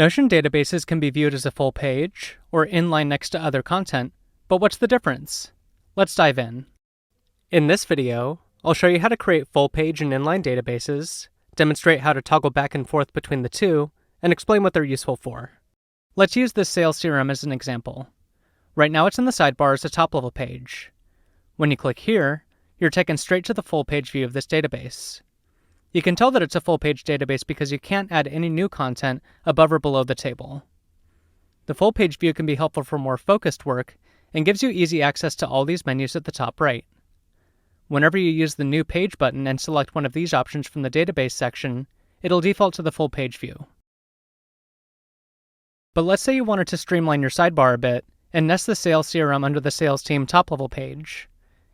Notion databases can be viewed as a full page or inline next to other content, but what's the difference? Let's dive in. In this video, I'll show you how to create full page and inline databases, demonstrate how to toggle back and forth between the two, and explain what they're useful for. Let's use this sales CRM as an example. Right now it's in the sidebar as a top-level page. When you click here, you're taken straight to the full page view of this database. You can tell that it's a full page database because you can't add any new content above or below the table. The full page view can be helpful for more focused work and gives you easy access to all these menus at the top right. Whenever you use the New Page button and select one of these options from the database section, it'll default to the full page view. But let's say you wanted to streamline your sidebar a bit and nest the sales CRM under the sales team top-level page.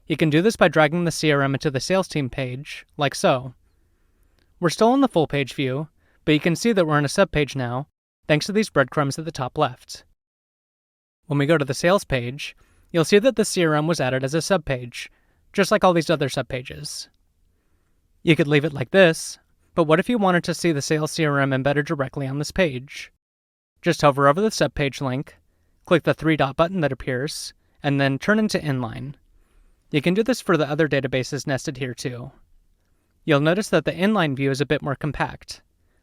You can do this by dragging the CRM into the sales team page, like so. We're still in the full page view, but you can see that we're in a subpage now, thanks to these breadcrumbs at the top left. When we go to the sales page, you'll see that the CRM was added as a subpage, just like all these other subpages. You could leave it like this, but what if you wanted to see the sales CRM embedded directly on this page? Just hover over the subpage link, click the three-dot button that appears, and then turn into inline. You can do this for the other databases nested here too. You'll notice that the inline view is a bit more compact.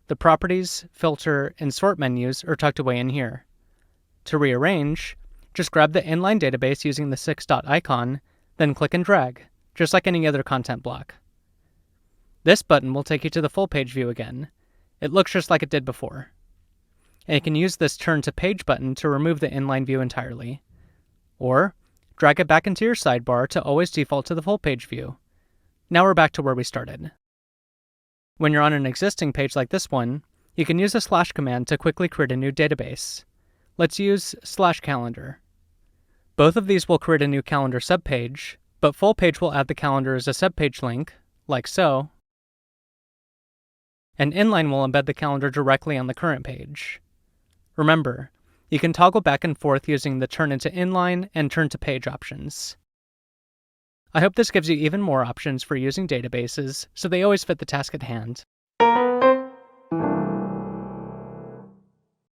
The properties, filter, and sort menus are tucked away in here. To rearrange, just grab the inline database using the six-dot icon, then click and drag, just like any other content block. This button will take you to the full page view again. It looks just like it did before. And you can use this Turn to Page button to remove the inline view entirely. Or, drag it back into your sidebar to always default to the full page view. Now we're back to where we started. When you're on an existing page like this one, you can use a slash command to quickly create a new database. Let's use /calendar. Both of these will create a new calendar subpage, but full page will add the calendar as a subpage link, like so. And inline will embed the calendar directly on the current page. Remember, you can toggle back and forth using the Turn into Inline and Turn to Page options. I hope this gives you even more options for using databases so they always fit the task at hand.